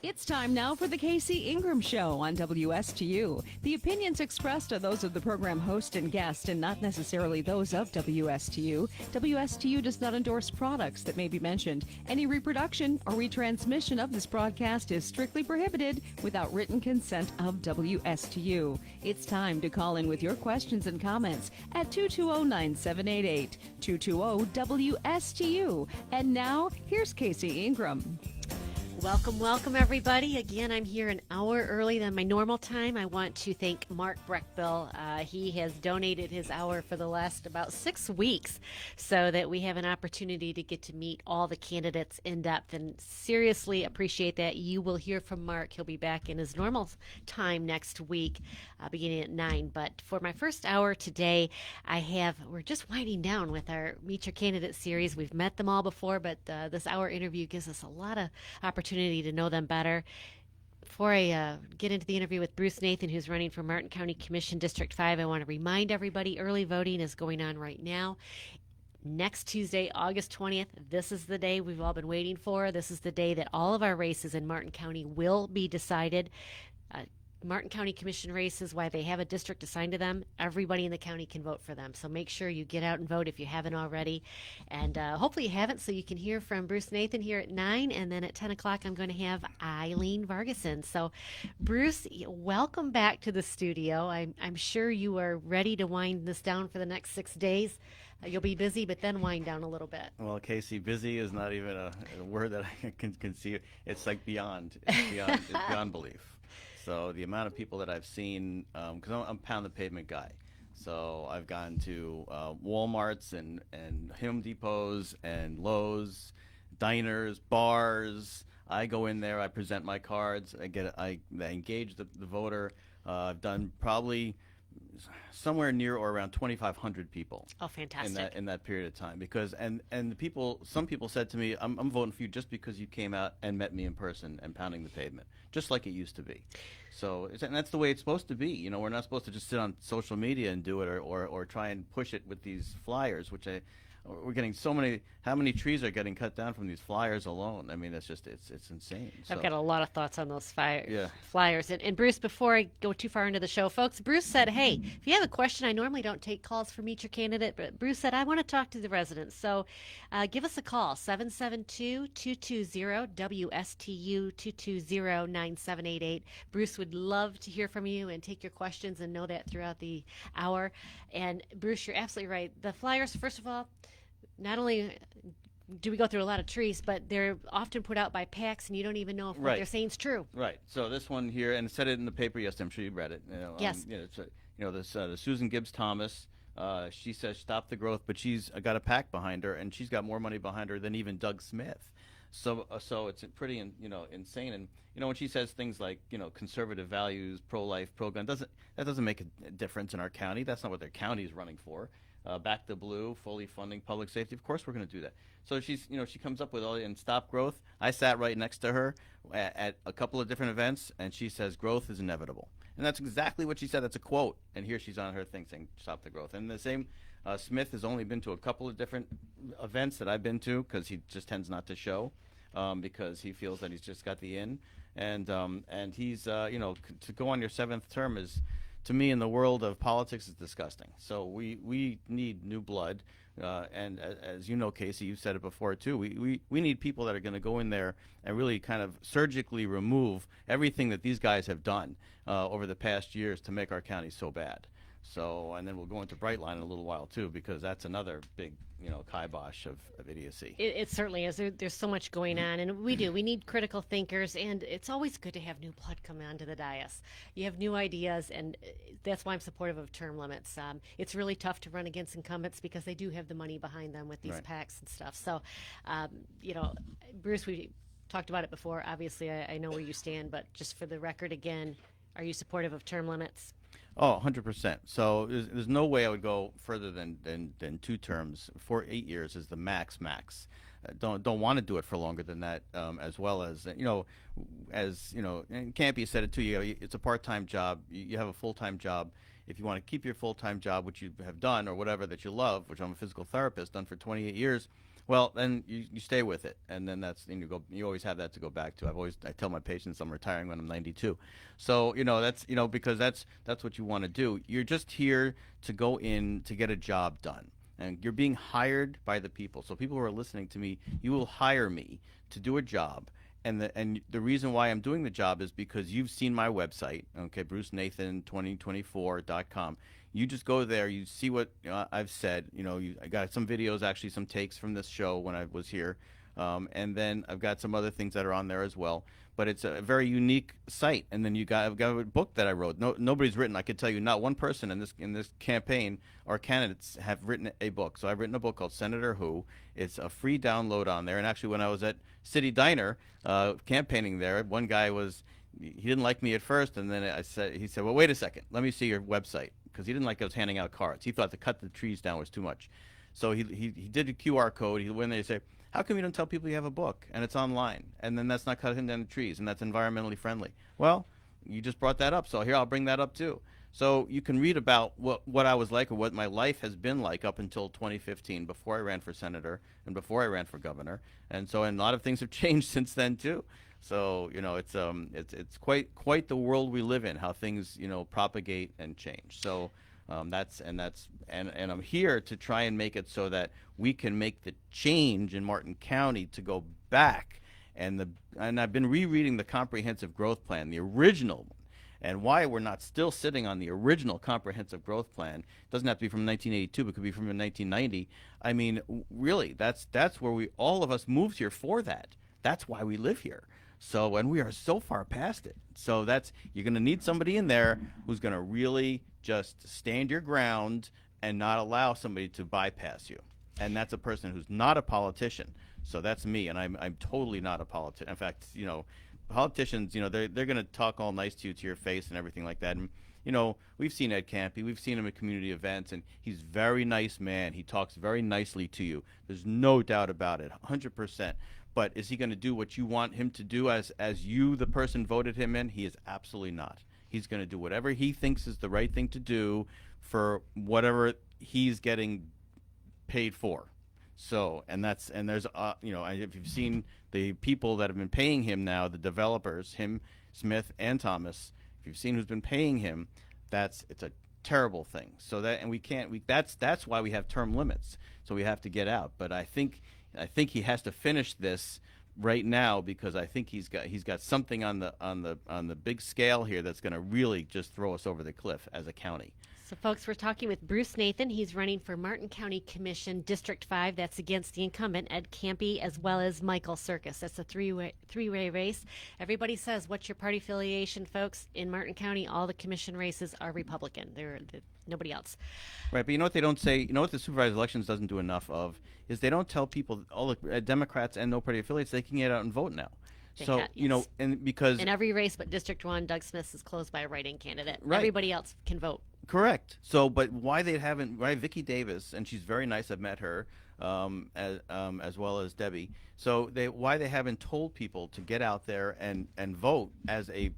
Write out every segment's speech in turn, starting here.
It's time now for the Casey Ingram Show on WSTU. The opinions expressed are those of the program host and guest and not necessarily those of WSTU. WSTU does not endorse products that may be mentioned. Any reproduction or retransmission of this broadcast is strictly prohibited without written consent of WSTU. It's time to call in with your questions and comments at 220-9788, 220-WSTU. And now, here's Casey Ingram. Welcome, everybody. Again, I'm here an hour early than my normal time. I want to thank Mark Breckbill. He has donated his hour for the last about 6 weeks so that we have an opportunity to get to meet all the candidates in depth, and seriously appreciate that. You will hear from Mark. He'll be back in his normal time next week, beginning at 9. But for my first hour today, we're just winding down with our Meet Your Candidate series. We've met them all before, but this hour interview gives us a lot of opportunity to know them better. Before I get into the interview with Bruce Nathan, who's running for Martin County Commission District 5, I want to remind everybody early voting is going on right now. Next Tuesday, August 20th, this is the day we've all been waiting for. This is the day that all of our races in Martin County will be decided. Martin County Commission races, why they have a district assigned to them, everybody in the county can vote for them. So make sure you get out and vote if you haven't already. And hopefully you haven't, so you can hear from Bruce Nathan here at 9. And then at 10 o'clock, I'm going to have Eileen Vargason. So, Bruce, welcome back to the studio. I'm sure you are ready to wind this down for the next 6 days. You'll be busy, but then wind down a little bit. Well, Casey, busy is not even a word that I can see. It's like it's beyond belief. So the amount of people that I've seen, because I'm a pound the pavement guy, so I've gone to Walmarts and Home Depots and Lowe's, diners, bars. I go in there, I present my cards, I engage the voter. I've done probably somewhere near or around 2,500 people. Oh, fantastic! In that period of time, because some people said to me, I'm voting for you just because you came out and met me in person and pounding the pavement, just like it used to be. So and that's the way it's supposed to be. You know, we're not supposed to just sit on social media and do it or try and push it with these flyers, which we're getting so many. How many trees are getting cut down from these flyers alone? I mean, it's insane. I've got a lot of thoughts on those flyers. And Bruce, before I go too far into the show, folks, Bruce said, hey, if you have a question, I normally don't take calls for Meet Your Candidate, but Bruce said, I want to talk to the residents. So give us a call, 772-220-WSTU, 220-9788. Bruce would love to hear from you and take your questions and know that throughout the hour. And Bruce, you're absolutely right. The flyers, first of all, not only do we go through a lot of trees, but they're often put out by PACs, and you don't even know if what they're saying is true. Right. So this one here, and it said it in the paper yesterday. I'm sure you read it. Yes. The Susan Gibbs Thomas. She says stop the growth, but she's got a PAC behind her, and she's got more money behind her than even Doug Smith. So it's pretty insane. And when she says things like conservative values, pro-life, pro-gun, that doesn't make a difference in our county. That's not what their county is running for. Back to blue, fully funding public safety. Of course, we're going to do that. So she comes up with all and stop growth. I sat right next to her at a couple of different events, and she says growth is inevitable, and that's exactly what she said. That's a quote, and here she's on her thing saying stop the growth. And the same, Smith has only been to a couple of different events that I've been to because he just tends not to show because he feels that he's just got the in, and he's to go on your 7th term is, to me, in the world of politics, is disgusting. So we need new blood, and as you know, Casey, you've said it before too. We need people that are going to go in there and really kind of surgically remove everything that these guys have done over the past years to make our county so bad. So, and then we'll go into Brightline in a little while too, because that's another big kibosh of idiocy. It certainly is. There's so much going on, and we need critical thinkers, and it's always good to have new blood come onto the dais. You have new ideas, and that's why I'm supportive of term limits. It's really tough to run against incumbents because they do have the money behind them with these PACs and stuff. So, Bruce, we talked about it before. Obviously, I know where you stand, but just for the record again, are you supportive of term limits? Oh, 100%. So there's no way I would go further than 2 terms. 8 years is the max. Don't want to do it for longer than that, as well as and Campy said it too. It's a part-time job. You have a full-time job. If you want to keep your full-time job, which you have done or whatever that you love, which I'm a physical therapist, done for 28 years, Well, then you stay with it, and then you always have that to go back to. I tell my patients I'm retiring when I'm 92, so that's because that's what you want to do. You're just here to go in to get a job done, and you're being hired by the people. So people who are listening to me, you will hire me to do a job. And the reason why I'm doing the job is because you've seen my website, okay, brucenathan2024.com. You just go there, you see what I've said. I got some videos, actually, some takes from this show when I was here, and then I've got some other things that are on there as well. But it's a very unique site. And then I've got a book that I wrote. Nobody's written. I could tell you, not one person in this campaign or candidates have written a book. So I've written a book called Senator Who. It's a free download on there. And actually, when I was at City Diner campaigning there, one guy he didn't like me at first, and then he said, well, wait a second, let me see your website, because he didn't like I was handing out cards. He thought to cut the trees down was too much. So he did a QR code. He went there and say, how come you don't tell people you have a book and it's online, and then that's not cutting down the trees and that's environmentally friendly? Well, you just brought that up, so here I'll bring that up too. So you can read about what I was like, or what my life has been like up until 2015, before I ran for senator and before I ran for governor. And a lot of things have changed since then too. So it's quite the world we live in, how things propagate and change. So and I'm here to try and make it so that we can make the change in Martin County to go back. And I've been rereading the Comprehensive Growth Plan, the original one, and why we're not still sitting on the original Comprehensive Growth Plan. It doesn't have to be from 1982, but it could be from 1990. I mean, really, that's where all of us moved here for that. That's why we live here. So, and we are so far past it. So you're going to need somebody in there who's going to really just stand your ground and not allow somebody to bypass you. And that's a person who's not a politician. So that's me, and I'm totally not a politician. In fact, politicians, they're going to talk all nice to your face and everything like that. And we've seen Ed Campy, we've seen him at community events, and he's a very nice man. He talks very nicely to you. There's no doubt about it, 100%. But is he going to do what you want him to do as you, the person, voted him in? He is absolutely not. He's going to do whatever he thinks is the right thing to do for whatever he's getting paid for. So, and there's if you've seen the people that have been paying him now, the developers, him, Smith, and Thomas, if you've seen who's been paying him, it's a terrible thing. So that's why we have term limits. So we have to get out. But I think he has to finish this right now, because I think he's got something on the big scale here that's going to really just throw us over the cliff as a county. So, folks, we're talking with Bruce Nathan. He's running for Martin County Commission District 5. That's against the incumbent, Ed Campy, as well as Michael Circus. That's a three-way race. Everybody says, what's your party affiliation, folks? In Martin County, all the commission races are Republican. They're nobody else. Right, but you know what they don't say? You know what the supervised elections doesn't do enough of? Is they don't tell people, all the Democrats and no party affiliates, they can get out and vote now. So, yes. And because in every race but District 1, Doug Smith is closed by a write-in candidate. Right. Everybody else can vote. Correct. So, but why they haven't? Right, Vicki Davis, and she's very nice. I've met her, as well as Debbie. So, why they haven't told people to get out there and vote as a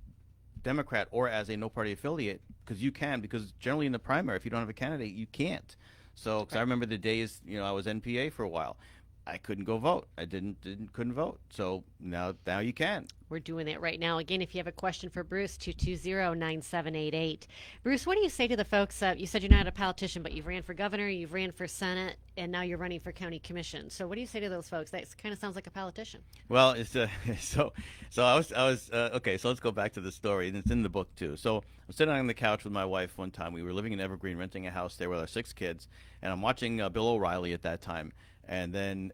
Democrat or as a no party affiliate? Because generally in the primary, if you don't have a candidate, you can't. So, because I remember the days, I was NPA for a while. I couldn't go vote. I couldn't vote. So now you can. We're doing it right now. Again, if you have a question for Bruce, 220-9788. Bruce, what do you say to the folks? You said you're not a politician, but you've ran for governor, you've ran for Senate, and now you're running for county commission. So what do you say to those folks? That kind of sounds like a politician. Well, it's so I was okay. So let's go back to the story, and it's in the book too. So I'm sitting on the couch with my wife one time. We were living in Evergreen, renting a house there with our 6 kids, and I'm watching Bill O'Reilly at that time. And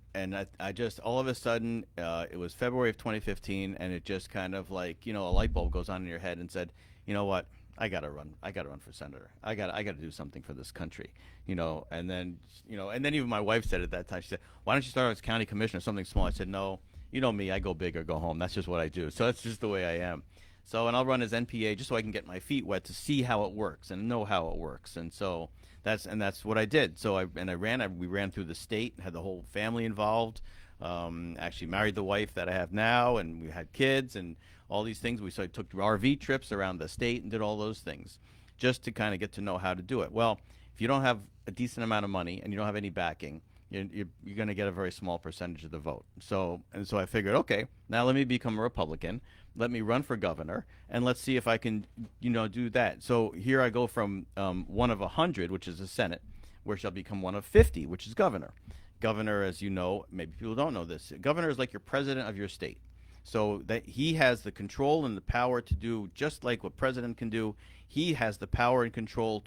I just, all of a sudden, it was February of 2015, and it just kind of like, a light bulb goes on in your head and said, you know what, I gotta run for senator. I gotta do something for this country, and then even my wife said at that time, she said, why don't you start as county commissioner, something small? I said, no, you know me, I go big or go home. That's just what I do. So that's just the way I am. So, and I'll run as NPA just so I can get my feet wet to see how it works and know how it works. And so that's what I did. So we ran through the state, had the whole family involved. Actually married the wife that I have now, and we had kids and all these things. We took RV trips around the state and did all those things just to kind of get to know how to do it. Well, if you don't have a decent amount of money and you don't have any backing, you're going to get a very small percentage of the vote. So I figured, okay, now let me become a Republican. Let me run for governor, and let's see if I can, do that. So here I go from one of 100, which is the Senate, where shall become one of 50, which is governor. Governor, as you know, maybe people don't know this. Governor is like your president of your state. So that he has the control and the power to do just like what president can do. He has the power and control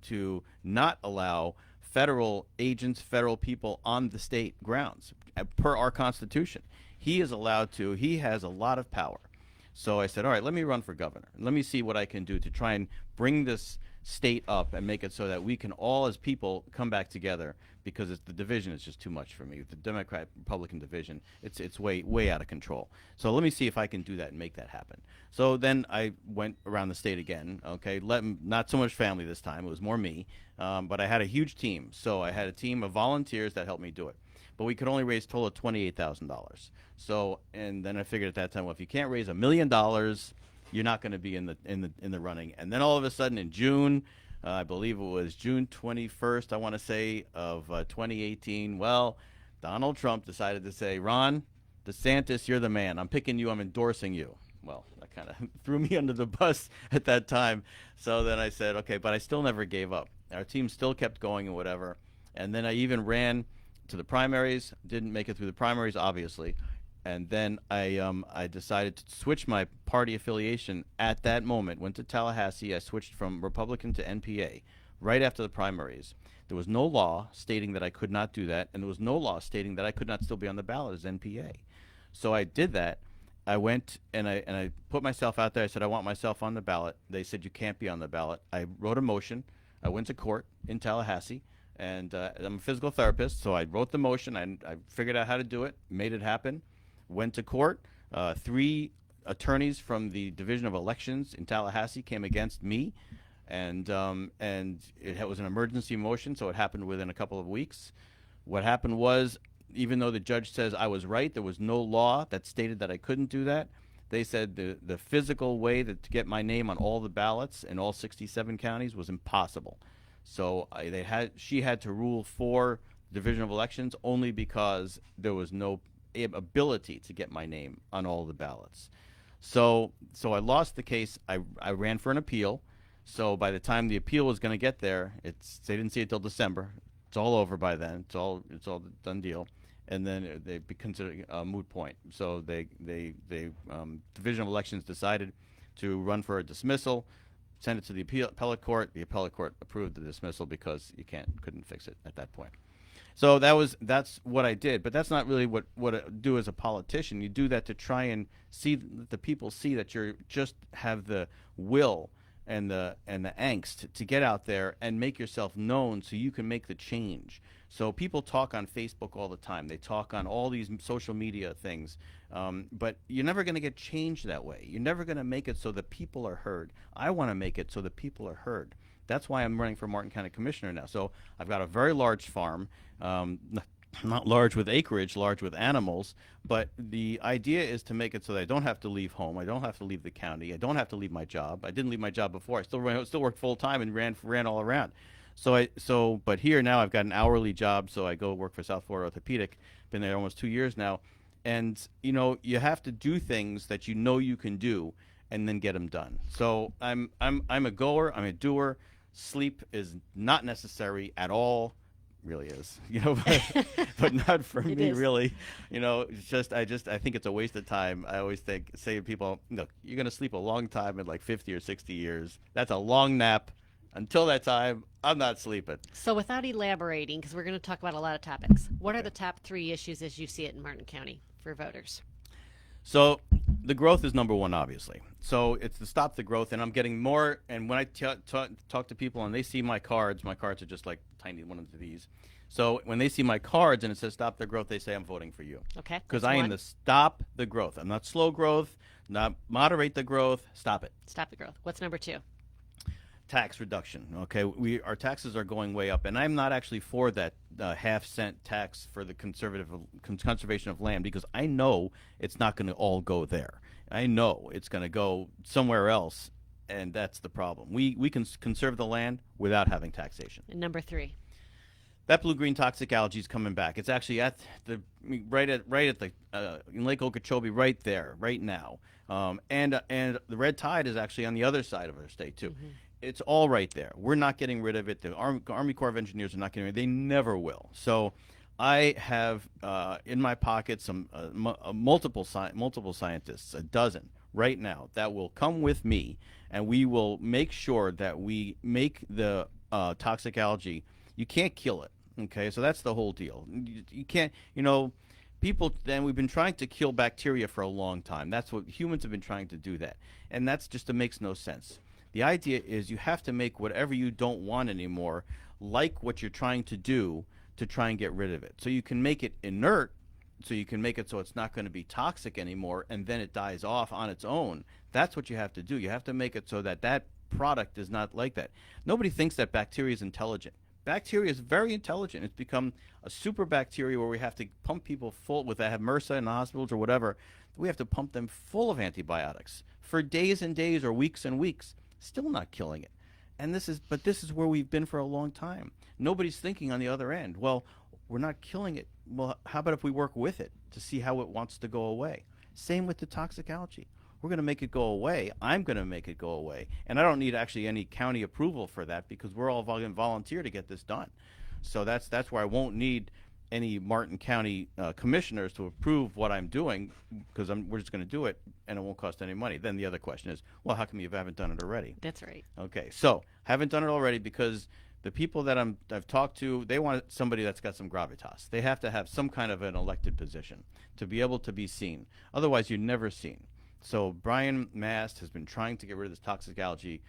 to not allow federal agents, federal people on the state grounds per our Constitution. He is allowed to. He has a lot of power. So I said, all right, let me run for governor. Let me see what I can do to try and bring this state up and make it so that we can all as people come back together, because the division is just too much for me. The Democrat-Republican division, it's way out of control. So let me see if I can do that and make that happen. So then I went around the state again, okay, not so much family this time. It was more me, but I had a huge team. So I had a team of volunteers that helped me do it. But we could only raise a total of $28,000. So, and then I figured at that time, well, if you can't raise $1 million, you're not going to be in the running. And then all of a sudden in June, I believe it was June 21st, I want to say, of 2018, well, Donald Trump decided to say, Ron DeSantis, you're the man. I'm picking you. I'm endorsing you. Well, that kind of threw me under the bus at that time. So then I said, okay, but I still never gave up. Our team still kept going and whatever. And then I even ran to the primaries, didn't make it through the primaries, obviously. And then I decided to switch my party affiliation at that moment. Went to Tallahassee. I switched from Republican to NPA right after the primaries. There was no law stating that I could not do that, and there was no law stating that I could not still be on the ballot as NPA. So I did that. I went and I put myself out there. I said, I want myself on the ballot. They said, you can't be on the ballot. I wrote a motion. I went to court in Tallahassee. And I'm a physical therapist, so I wrote the motion. I figured out how to do it, made it happen, went to court. 3 attorneys from the Division of Elections in Tallahassee came against me, and it was an emergency motion, so it happened within a couple of weeks. What happened was, even though the judge says I was right, there was no law that stated that I couldn't do that. They said the physical way to get my name on all the ballots in all 67 counties was impossible. So she had to rule for Division of Elections only because there was no ability to get my name on all the ballots. So I lost the case. I ran for an appeal. So by the time the appeal was going to get there, they didn't see it till December. It's all over by then. It's all done deal. And then they consider a moot point. So they Division of Elections decided to run for a dismissal. Sent it to the appellate court. The appellate court approved the dismissal because you couldn't fix it at that point. So that's what I did. But that's not really what I do as a politician. You do that to try and see the people see that you just have the will and the angst to get out there and make yourself known so you can make the change. So people talk on Facebook all the time. They talk on all these social media things. But you're never going to get change that way. You're never going to make it so the people are heard. I want to make it so the people are heard. That's why I'm running for Martin County Commissioner now. So I've got a very large farm, not large with acreage, large with animals. But the idea is to make it so that I don't have to leave home. I don't have to leave the county. I don't have to leave my job. I didn't leave my job before. I still worked full time and ran all around. But here now I've got an hourly job. So I go work for South Florida Orthopedic. Been there almost 2 years now. And, you have to do things that you can do and then get them done. So I'm a goer. I'm a doer. Sleep is not necessary at all. Really is, but not for me, really. It's just I think it's a waste of time. I always say to people, look, you're going to sleep a long time in like 50 or 60 years. That's a long nap. Until that time, I'm not sleeping. So without elaborating, because we're going to talk about a lot of topics, what are the top 3 issues as you see it in Martin County for voters? So the growth is number one, obviously. So it's to stop the growth, and I'm getting more. And when I talk to people and they see my cards are just like tiny one of these. So when they see my cards and it says stop the growth, they say I'm voting for you. Okay. Because I am the stop the growth. I'm not slow growth, not moderate the growth. Stop it. Stop the growth. What's number 2? Tax reduction. Okay, our taxes are going way up, and I'm not actually for that half-cent tax for the conservation of land, because I know it's not going to all go there. I know it's going to go somewhere else, and that's the problem. We can conserve the land without having taxation. And number 3. that blue-green toxic algae is coming back. It's actually at the right at the in Lake Okeechobee, right there, right now. And the red tide is actually on the other side of our state too. It's all right there. We're not getting rid of it. The Army Corps of Engineers are not getting rid of it. They never will. So I have in my pocket some multiple scientists, a dozen right now, that will come with me, and we will make sure that we make the toxic algae. You can't kill it. Okay, so that's the whole deal. You can't, people, then we've been trying to kill bacteria for a long time. That's what humans have been trying to do that. And that's just, it makes no sense. The idea is you have to make whatever you don't want anymore like what you're trying to do to try and get rid of it. So you can make it inert, so you can make it so it's not going to be toxic anymore, and then it dies off on its own. That's what you have to do. You have to make it so that that product is not like that. Nobody thinks that bacteria is intelligent. Bacteria is very intelligent. It's become a super bacteria where we have to pump people full, with that have MRSA in the hospitals or whatever. We have to pump them full of antibiotics for days and days or weeks and weeks. Still not killing it. And this is where we've been for a long time. Nobody's thinking on the other end, well, we're not killing it. Well, how about if we work with it to see how it wants to go away? Same with the toxic algae. We're going to make it go away. I'm going to make it go away. And I don't need actually any county approval for that, because we're all going to volunteer to get this done. So that's where I won't need any Martin County commissioners to approve what I'm doing, because we're just going to do it, and it won't cost any money. Then the other question is, well, how come you haven't done it already? That's right. Okay, so haven't done it already because the people that I've talked to, they want somebody that's got some gravitas. They have to have some kind of an elected position to be able to be seen. Otherwise, you're never seen. So Brian Mast has been trying to get rid of this toxic algae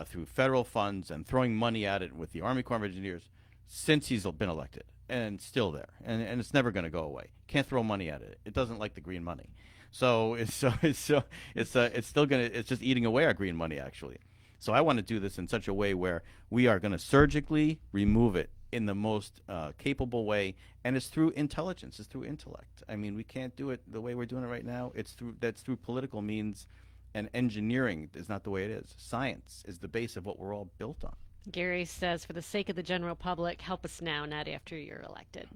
through federal funds and throwing money at it with the Army Corps of Engineers since he's been elected, and still there. And it's never going to go away. Can't throw money at it. It doesn't like the green money. So it's still it's just eating away our green money, actually. So I want to do this in such a way where we are going to surgically remove it in the most capable way, and it's through intelligence, it's through intellect. I mean, we can't do it the way we're doing it right now. That's through political means, and engineering is not the way it is. Science is the base of what we're all built on. Gary says, for the sake of the general public, help us now, not after you're elected.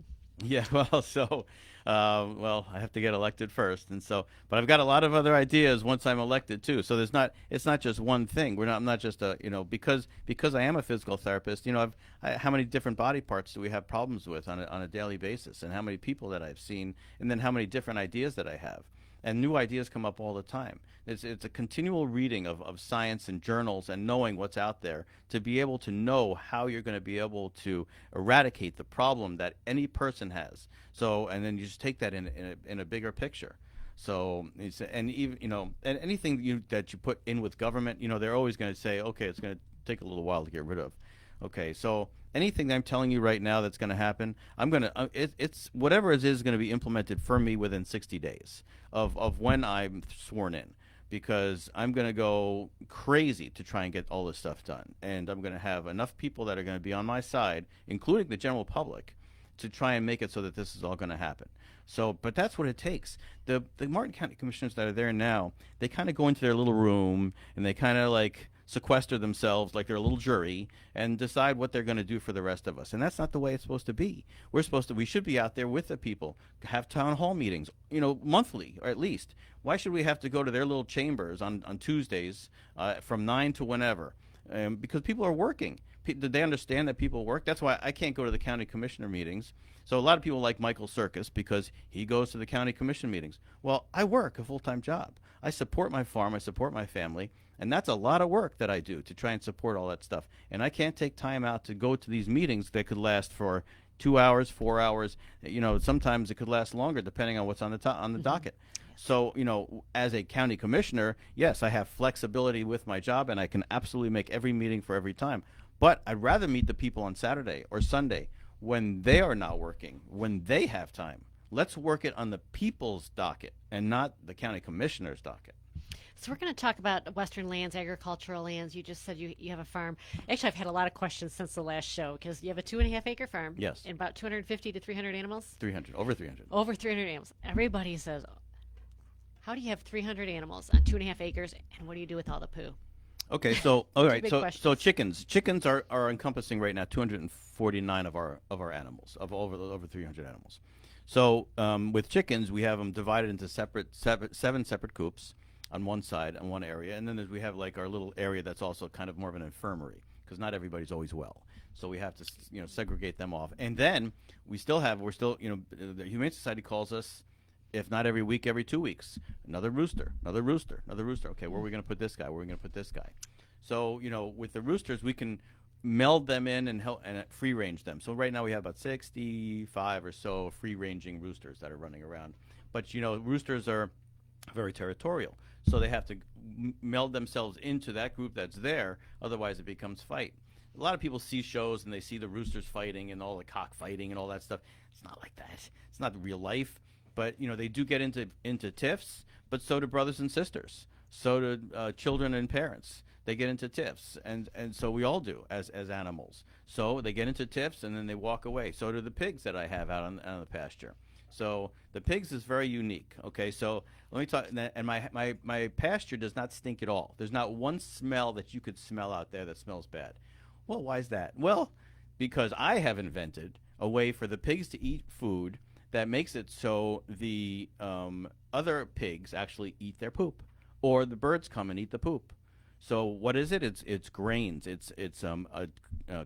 Yeah, well, I have to get elected first, but I've got a lot of other ideas once I'm elected too. So it's not just one thing. I'm not just because I am a physical therapist. How many different body parts do we have problems with on a daily basis, and how many people that I've seen, and then how many different ideas that I have. And new ideas come up all the time. It's a continual reading of science and journals and knowing what's out there to be able to know how you're going to be able to eradicate the problem that any person has. So, and then you just take that in a bigger picture. So, and anything that you put in with government, they're always going to say, okay, it's going to take a little while to get rid of. Okay, so anything that I'm telling you right now that's going to happen, I'm going to it's whatever it is going to be implemented for me within 60 days of when I'm sworn in, because I'm going to go crazy to try and get all this stuff done, and I'm going to have enough people that are going to be on my side, including the general public, to try and make it so that this is all going to happen. So, but that's what it takes. The Martin County Commissioners that are there now, they kind of go into their little room and they kind of like sequester themselves like they're a little jury and decide what they're going to do for the rest of us. And that's not the way it's supposed to be. We should be out there with the people, have town hall meetings, monthly or at least. Why should we have to go to their little chambers on Tuesdays from 9 to whenever? Because people are working. Did they understand that people work? That's why I can't go to the county commissioner meetings. So a lot of people like Michael Circus because he goes to the county commission meetings. Well, I work a full-time job. I support my farm. I support my family. And that's a lot of work that I do to try and support all that stuff. And I can't take time out to go to these meetings that could last for 2 hours, 4 hours. Sometimes it could last longer depending on what's on the docket. So, as a county commissioner, yes, I have flexibility with my job, and I can absolutely make every meeting for every time. But I'd rather meet the people on Saturday or Sunday when they are not working, when they have time. Let's work it on the people's docket and not the county commissioner's docket. So we're going to talk about Western lands, agricultural lands. You just said you have a farm. Actually, I've had a lot of questions since the last show because you have a 2.5 acre farm. Yes. And about 250 to 300 animals? 300, over 300. Over 300 animals. Everybody says, how do you have 300 animals on 2.5 acres, and what do you do with all the poo? Okay, so all right, big so questions. chickens are encompassing right now 249 of our animals of over 300 animals. So with chickens, we have them divided into seven separate coops on one side on one area, and then we have like our little area that's also kind of more of an infirmary because not everybody's always well. So we have to segregate them off, and then we're still the Humane Society calls us, if not every week, every 2 weeks. Another rooster, another rooster, another rooster. Okay, where are we going to put this guy? Where are we going to put this guy? So with the roosters, we can meld them in and help and free range them. So right now we have about 65 or so free ranging roosters that are running around. But roosters are very territorial, so they have to meld themselves into that group that's there. Otherwise, it becomes fight. A lot of people see shows and they see the roosters fighting and all the cockfighting and all that stuff. It's not like that. It's not real life. But they do get into tiffs. But so do brothers and sisters. So do children and parents. They get into tiffs, and so we all do as animals. So they get into tiffs and then they walk away. So do the pigs that I have out on the pasture. So the pigs is very unique. Okay, so let me talk. And my pasture does not stink at all. There's not one smell that you could smell out there that smells bad. Well, why is that? Well, because I have invented a way for the pigs to eat food that makes it so the other pigs actually eat their poop, or the birds come and eat the poop. So what is it? It's grains. It's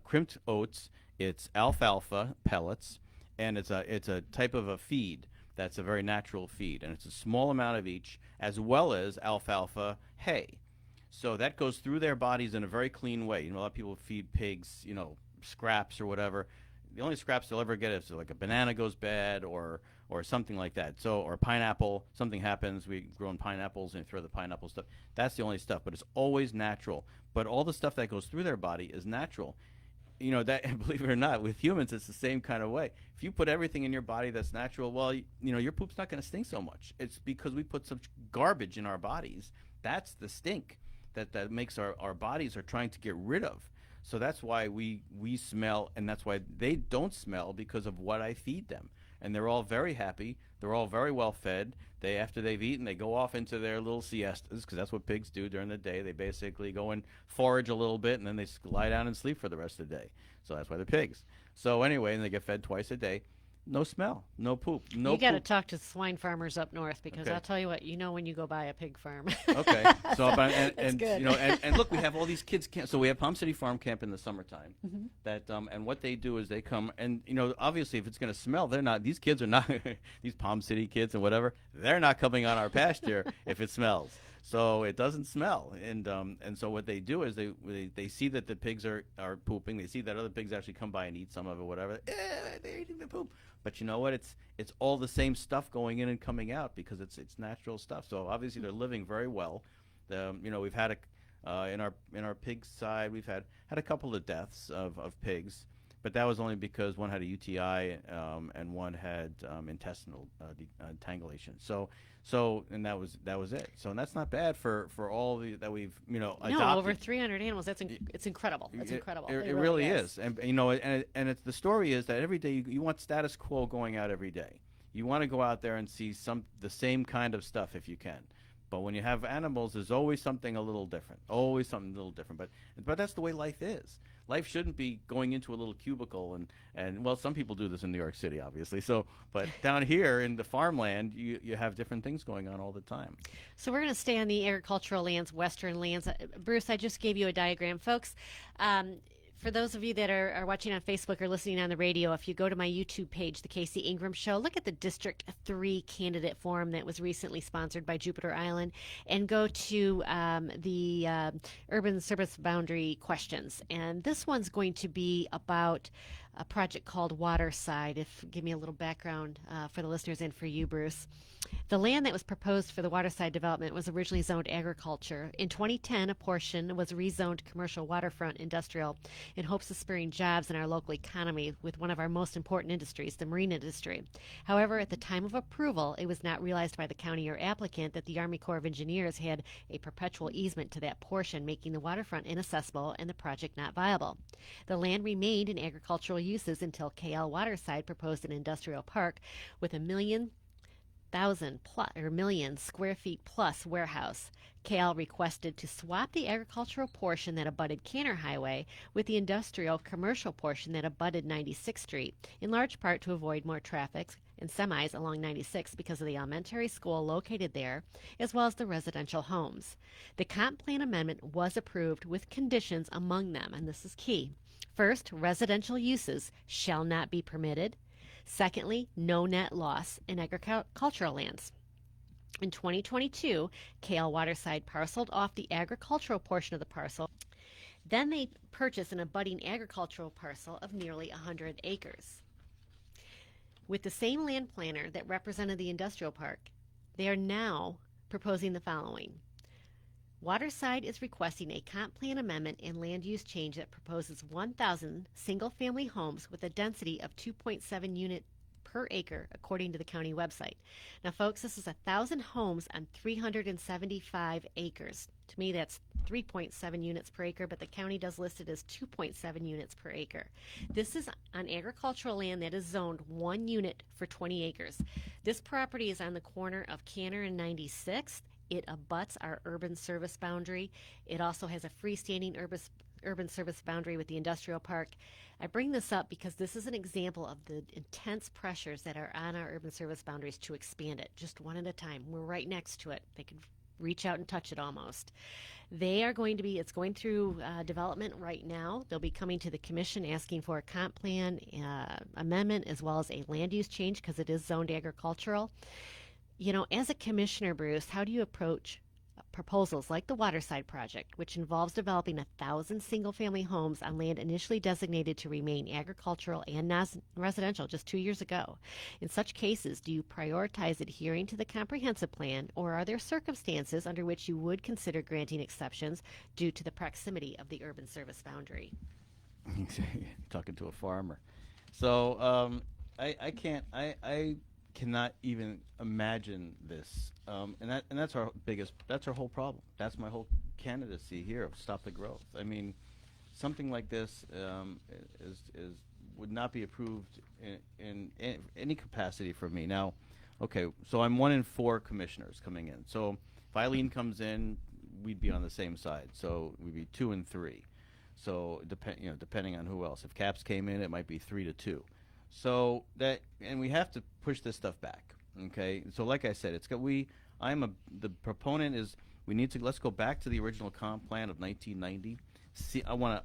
crimped oats. It's alfalfa pellets, and it's a type of a feed that's a very natural feed, and it's a small amount of each, as well as alfalfa hay. So that goes through their bodies in a very clean way. A lot of people feed pigs, scraps or whatever. The only scraps they'll ever get is like a banana goes bad or something like that. So, or pineapple, something happens. We grow pineapples and throw the pineapple stuff. That's the only stuff, but it's always natural. But all the stuff that goes through their body is natural. That, believe it or not, with humans, it's the same kind of way. If you put everything in your body that's natural, well, your poop's not going to stink so much. It's because we put such garbage in our bodies. That's the stink that makes our bodies are trying to get rid of. So that's why we smell, and that's why they don't smell, because of what I feed them. And they're all very happy. They're all very well fed. After they've eaten, they go off into their little siestas, because that's what pigs do during the day. They basically go and forage a little bit, and then they lie down and sleep for the rest of the day. So that's why they're pigs. So anyway, and they get fed twice a day. No smell, no poop, no You got to poop. talk to swine farmers up north, because Okay. I'll tell you what, when you go by a pig farm. Okay, so and good. and look, we have all these kids camp. So we have Palm City Farm Camp in the summertime. That and what they do is they come and obviously if it's going to smell, these kids are not these Palm City kids and whatever. They're not coming on our pasture if it smells. So it doesn't smell, and so what they do is they see that the pigs are pooping. They see that other pigs actually come by and eat some of it, whatever. They're eating the poop. But you know what? It's all the same stuff going in and coming out because it's natural stuff. So obviously they're living very well. We've had in our pig side we've had a couple of deaths of pigs, but that was only because one had a UTI and one had intestinal entangulation. So and that was it. So and that's not bad for all that we've adopted. No, over 300 animals. It's incredible. It's incredible. It really is. And and it's the story is that every day you want status quo going out every day. You want to go out there and see the same kind of stuff if you can. But when you have animals, there's always something a little different. Always something a little different. But that's the way life is. Life shouldn't be going into a little cubicle and well, some people do this in New York City, obviously. So, but down here in the farmland, you have different things going on all the time. So we're going to stay on the agricultural lands, western lands. Bruce, I just gave you a diagram, folks. For those of you that are watching on Facebook or listening on the radio, if you go to my YouTube page, The Casey Ingram Show, look at the District 3 candidate forum that was recently sponsored by Jupiter Island, and go to the urban service boundary questions. And this one's going to be about a project called Waterside. Give me a little background for the listeners and for you, Bruce. The land that was proposed for the Waterside development was originally zoned agriculture. In 2010, a portion was rezoned commercial waterfront industrial in hopes of spurring jobs in our local economy with one of our most important industries, the marine industry. However, at the time of approval, it was not realized by the county or applicant that the Army Corps of Engineers had a perpetual easement to that portion, making the waterfront inaccessible and the project not viable. The land remained in agricultural uses until KL Waterside proposed an industrial park with 1 million thousand plus or million square feet plus warehouse. Cal requested to swap the agricultural portion that abutted Canner Highway with the industrial commercial portion that abutted 96th Street, in large part to avoid more traffic and semis along 96 because of the elementary school located there, as well as the residential homes. The comp plan amendment was approved with conditions among them, and this is key. First, residential uses shall not be permitted. Secondly, no net loss in agricultural lands. In 2022, Kale Waterside parceled off the agricultural portion of the parcel. Then they purchased an abutting agricultural parcel of nearly 100 acres. With the same land planner that represented the industrial park, they are now proposing the following. Waterside is requesting a comp plan amendment and land use change that proposes 1,000 single-family homes with a density of 2.7 unit per acre, according to the county website. Now, folks, this is 1,000 homes on 375 acres. To me, that's 3.7 units per acre, but the county does list it as 2.7 units per acre. This is on agricultural land that is zoned 1 unit for 20 acres. This property is on the corner of Canner and 96th. It abuts our urban service boundary. It also has a freestanding urban service boundary with the industrial park. I bring this up because this is an example of the intense pressures that are on our urban service boundaries to expand it, just one at a time. We're right next to it. They could reach out and touch it almost. It's going through development right now. They'll be coming to the commission asking for a comp plan amendment as well as a land use change because it is zoned agricultural. You know, as a commissioner, Bruce, how do you approach proposals like the Waterside project, which involves developing 1,000 single-family homes on land initially designated to remain agricultural and residential just 2 years ago? In such cases, do you prioritize adhering to the comprehensive plan, or are there circumstances under which you would consider granting exceptions due to the proximity of the urban service boundary? Talking to a farmer. So I cannot even imagine this, and that's our whole problem. That's my whole candidacy here of Stop the Growth. I mean, something like this would not be approved in any capacity for me. Now, okay, so I'm 1 in 4 commissioners coming in. So if Eileen comes in, we'd be on the same side. So we'd be 2 and 3. So depending on who else. If Caps came in, it might be 3-2. So and we have to push this stuff back. Okay. So like I said, the proponent is let's go back to the original comp plan of 1990. I want to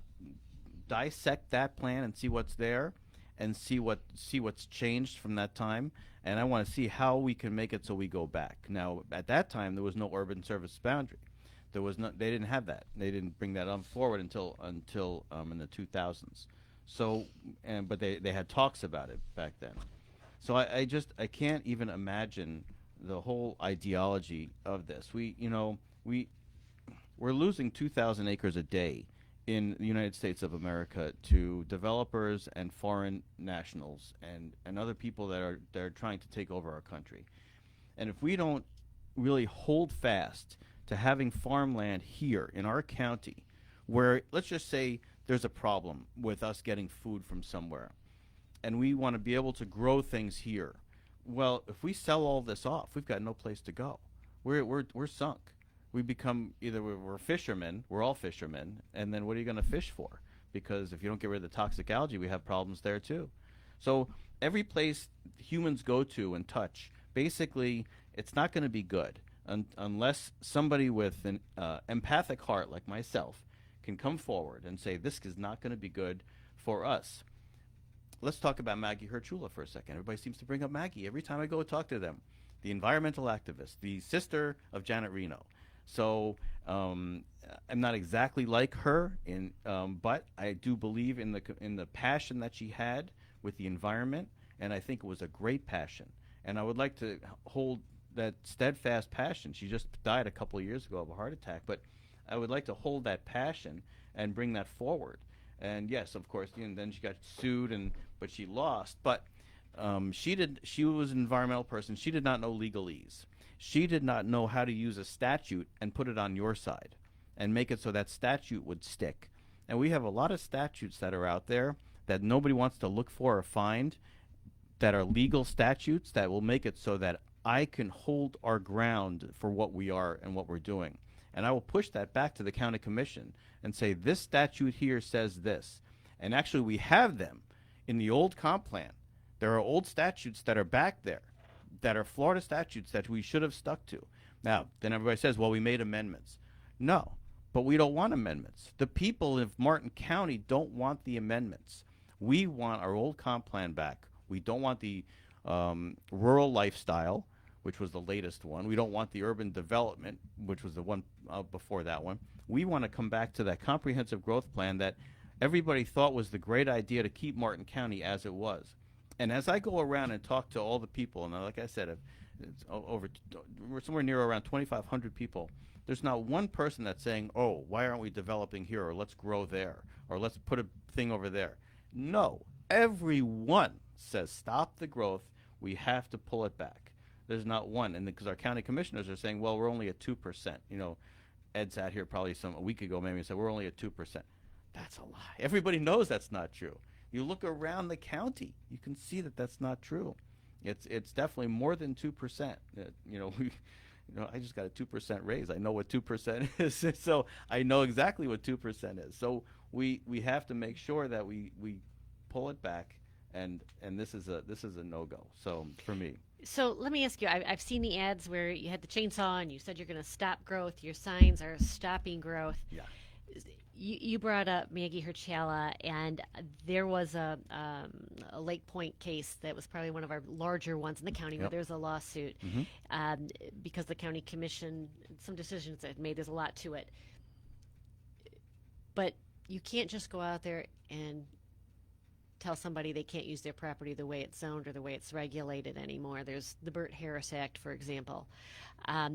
dissect that plan and see what's there, and see what's changed from that time. And I want to see how we can make it so we go back. Now, at that time, there was no urban service boundary. They didn't have that. They didn't bring that on forward until in the 2000s. So, but they had talks about it back then. So I can't even imagine the whole ideology of this. We're losing 2,000 acres a day in the United States of America to developers and foreign nationals and other people that are trying to take over our country. And if we don't really hold fast to having farmland here in our county, where let's just say there's a problem with us getting food from somewhere, and we want to be able to grow things here. Well, if we sell all this off, we've got no place to go. We're sunk. We become we're fishermen. We're all fishermen, and then what are you going to fish for? Because if you don't get rid of the toxic algae, we have problems there too. So every place humans go to and touch, basically, it's not going to be good unless somebody with an empathic heart like myself can come forward and say, this is not going to be good for us. Let's talk about Maggie Herchula for a second. Everybody seems to bring up Maggie every time I go talk to them. The environmental activist, the sister of Janet Reno. So I'm not exactly like her, but I do believe in the passion that she had with the environment, and I think it was a great passion. And I would like to hold that steadfast passion. She just died a couple of years ago of a heart attack, but I would like to hold that passion and bring that forward. And yes, of course, then she got sued, but she lost. But she was an environmental person. She did not know legalese. She did not know how to use a statute and put it on your side and make it so that statute would stick. And we have a lot of statutes that are out there that nobody wants to look for or find, that are legal statutes that will make it so that I can hold our ground for what we are and what we're doing. And I will push that back to the county commission and say, this statute here says this. And actually, we have them in the old comp plan. There are old statutes that are back there that are Florida statutes that we should have stuck to. Now, then everybody says, well, we made amendments. No, but we don't want amendments. The people of Martin County don't want the amendments. We want our old comp plan back. We don't want the rural lifestyle, which was the latest one. We don't want the urban development, which was the one before that one. We want to come back to that comprehensive growth plan that everybody thought was the great idea to keep Martin County as it was. And as I go around and talk to all the people, and like I said, it's we're somewhere near around 2,500 people, there's not one person that's saying, oh, why aren't we developing here, or let's grow there, or let's put a thing over there. No, everyone says stop the growth, we have to pull it back. There's not one, and because our county commissioners are saying, well, we're only at 2%. You know, Ed sat here probably a week ago maybe and said, we're only at 2%. That's a lie. Everybody knows that's not true. You look around the county, you can see that that's not true. It's definitely more than 2%. I just got a 2% raise. I know what 2% is, so I know exactly what 2% is. So we have to make sure that we pull it back, and this is a no-go. So for me. So let me ask you, I've seen the ads where you had the chainsaw and you said you're going to stop growth. Your signs are stopping growth. Yeah. You brought up Maggie Herchala, and there was a Lake Point case that was probably one of our larger ones in the county where there's a lawsuit because the county commission, some decisions that made, there's a lot to it. But you can't just go out there and tell somebody they can't use their property the way it's zoned or the way it's regulated anymore. There's the Burt Harris Act, for example.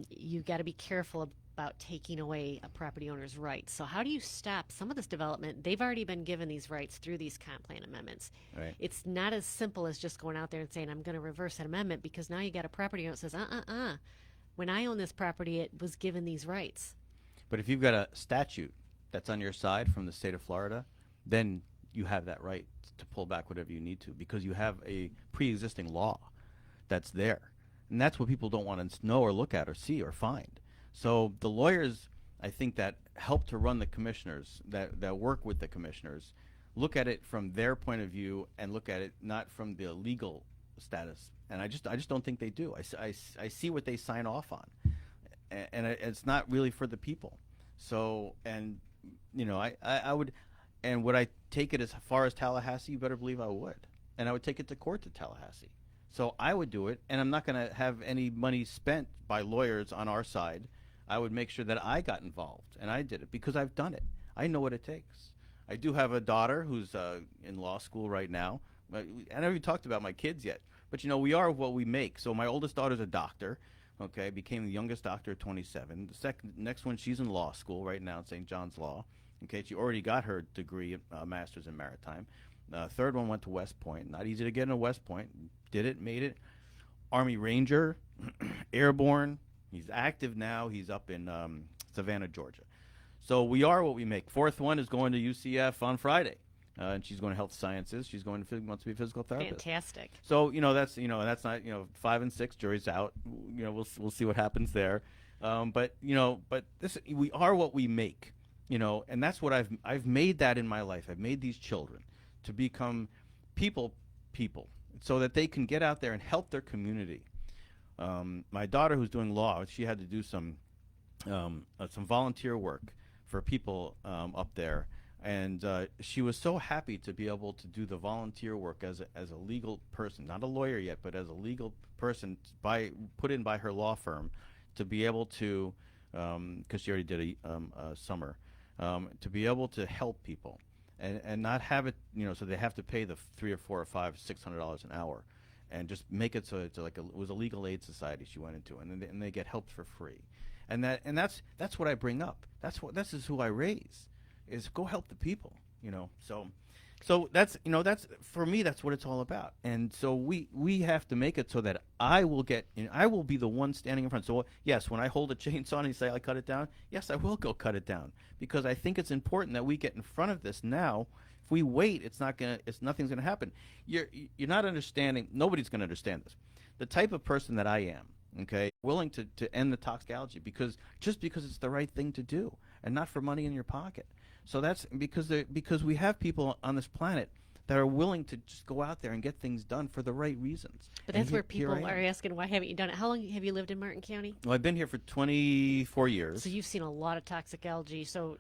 You've got to be careful about taking away a property owner's rights. So how do you stop some of this development? They've already been given these rights through these comp plan amendments. Right. It's not as simple as just going out there and saying, I'm going to reverse that amendment, because now you got a property owner that says, when I own this property, it was given these rights. But if you've got a statute that's on your side from the state of Florida, then you have that right to pull back whatever you need to, because you have a pre-existing law that's there. And that's what people don't want to know or look at or see or find. So the lawyers, I think, that help to run the commissioners, that work with the commissioners, look at it from their point of view and look at it not from the legal status. And I just don't think they do. I see what they sign off on, and it's not really for the people. So, and I would, and would I take it as far as Tallahassee? You better believe I would. And I would take it to court to Tallahassee. So I would do it, and I'm not going to have any money spent by lawyers on our side. I would make sure that I got involved, and I did it because I've done it. I know what it takes. I do have a daughter who's in law school right now. I never even talked about my kids yet, but we are what we make. So my oldest daughter's a doctor, okay, became the youngest doctor at 27. The next one, she's in law school right now at St. John's Law. Okay, she already got her degree, master's in maritime. Third one went to West Point. Not easy to get into West Point. Did it, made it. Army Ranger, airborne. He's active now. He's up in Savannah, Georgia. So we are what we make. Fourth one is going to UCF on Friday, and she's going to health sciences. She's going to wants to be a physical therapist. Fantastic. So that's not 5 and 6. Jury's out. We'll see what happens there. But this, we are what we make. And that's what I've made that in my life. I've made these children to become people, so that they can get out there and help their community. My daughter, who's doing law, she had to do some volunteer work for people up there, and she was so happy to be able to do the volunteer work as a legal person, not a lawyer yet, but as a legal person put in by her law firm, to be able to, because she already did a summer, to be able to help people and not have it, so they have to pay the $300 or $400 or $600 an hour. And just make it so it's like it was a legal aid society she went into, and they get helped for free, and that's what I bring up. This is who I raise, is go help the people, So that's for me, that's what it's all about. And so we have to make it so that I will be the one standing in front. So yes, when I hold a chainsaw and you say I cut it down, yes, I will go cut it down, because I think it's important that we get in front of this now. If we wait, nothing's gonna happen. You're not understanding. Nobody's gonna understand this. The type of person that I am, okay, willing to end the toxicology because it's the right thing to do and not for money in your pocket. So that's because we have people on this planet that are willing to just go out there and get things done for the right reasons. But And that's where here I people am. are asking, why haven't you done it? How long have you lived in Martin County? Well, I've been here for 24 years. So you've seen a lot of toxicology. So,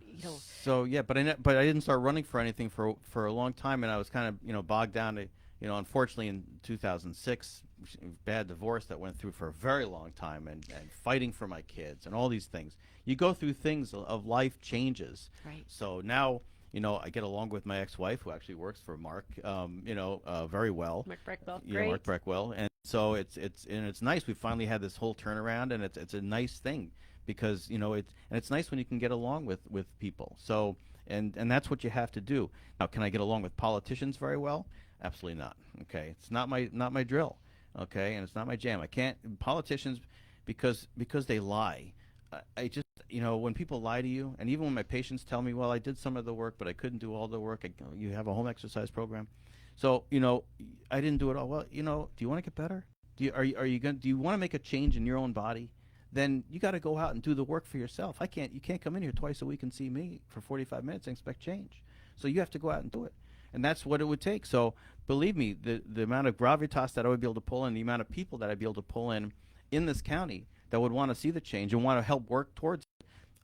So yeah, but I didn't start running for anything for a long time, and I was kind of bogged down to unfortunately in 2006, bad divorce that went through for a very long time, and fighting for my kids and all these things. You go through things of life changes. Right. So now I get along with my ex-wife who actually works for Mark, very well. Mark Breckbell. Yeah, Great. Mark Breckwell, and so it's nice. We finally had this whole turnaround, and it's a nice thing because it's nice when you can get along with people. So and that's what you have to do. Now, can I get along with politicians very well? Absolutely not. Okay, it's not my drill. Okay, and it's not my jam. I can't politicians because they lie. I just when people lie to you, and even when my patients tell me, well, I did some of the work, but I couldn't do all the work. You have a home exercise program, so I didn't do it all. Well, do you want to get better? Do you want to make a change in your own body? Then you got to go out and do the work for yourself. You can't come in here twice a week and see me for 45 minutes and expect change. So you have to go out and do it. And that's what it would take. So believe me, the amount of gravitas that I would be able to pull in, the amount of people that I'd be able to pull in this county that would want to see the change and want to help work towards it,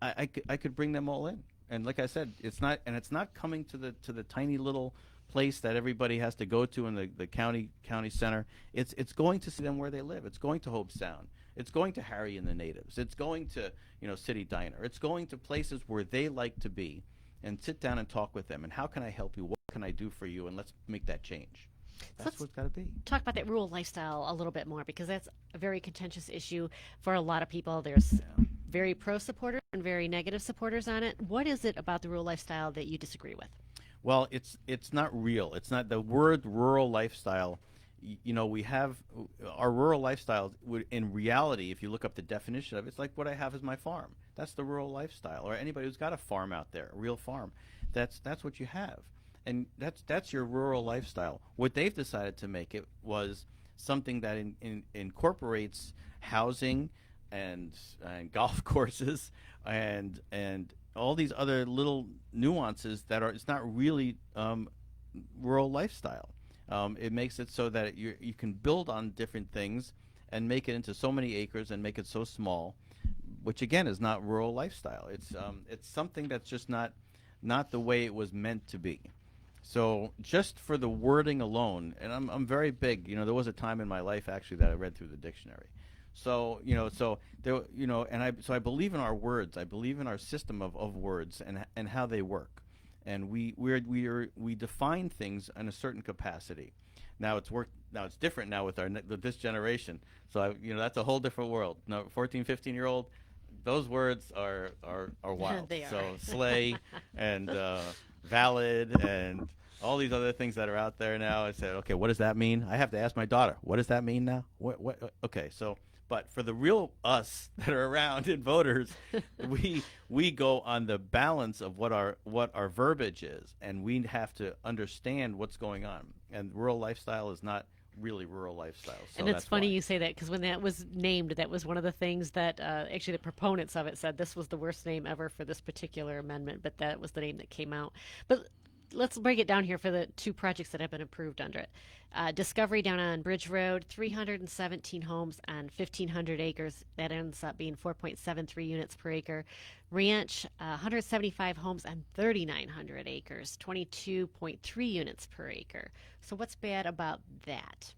I could bring them all in. And like I said, it's not coming to the tiny little place that everybody has to go to in the county center. It's going to see them where they live. It's going to Hope Sound. It's going to Harry and the Natives. It's going to City Diner. It's going to places where they like to be, and sit down and talk with them. And how can I help you? What can I do for you? And let's make that change. That's what it's got to be. Talk about that rural lifestyle a little bit more, because that's a very contentious issue for a lot of people. There's very pro supporters and very negative supporters on it. What is it about the rural lifestyle that you disagree with? Well, it's not real. It's not the word rural lifestyle. We have our rural lifestyle. In reality, if you look up the definition of it, it's like what I have as my farm. That's the rural lifestyle. Or anybody who's got a farm out there, a real farm, that's what you have, and that's your rural lifestyle. What they've decided to make it was something that incorporates housing and golf courses and all these other little nuances that it's not really rural lifestyle. It makes it so that you can build on different things and make it into so many acres and make it so small, which again is not rural lifestyle. It's something that's just not the way it was meant to be. So just for the wording alone, and I'm very big. There was a time in my life actually that I read through the dictionary. So I believe in our words. I believe in our system of words and how they work. And we define things in a certain capacity. Now it's different now with this generation. So that's a whole different world. Now 14, 15-year-old, those words are wild. They are. So slay and valid and all these other things that are out there now. I said, okay, what does that mean? I have to ask my daughter, what does that mean now? What? Okay, so. But for the real us that are around and voters, we go on the balance of what our verbiage is, and we have to understand what's going on. And rural lifestyle is not really rural lifestyle. So and it's funny why. you say that, because when that was named, that was one of the things that actually the proponents of it said this was the worst name ever for this particular amendment, but that was the name that came out. But let's break it down here for the two projects that have been approved under it. Discovery down on Bridge Road, 317 homes on 1,500 acres. That ends up being 4.73 units per acre. Ranch, 175 homes on 3,900 acres, 22.3 units per acre. So what's bad about that?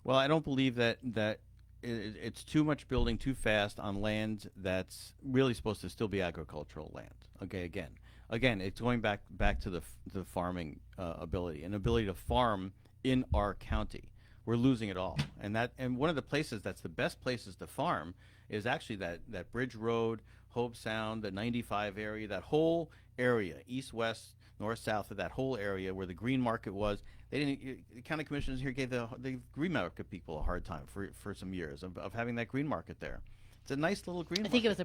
Well, I don't believe that it's too much building too fast on land that's really supposed to still be agricultural land. Okay, again, it's going back to the farming ability to farm in our county. We're losing it all, and one of the places that's the best places to farm is actually that Bridge Road, Hope Sound, the 95 area, that whole area, east, west, north, south of that whole area where the green market was. The county commissioners here gave the green market people a hard time for some years of having that green market there. It's a nice little green I market. think it was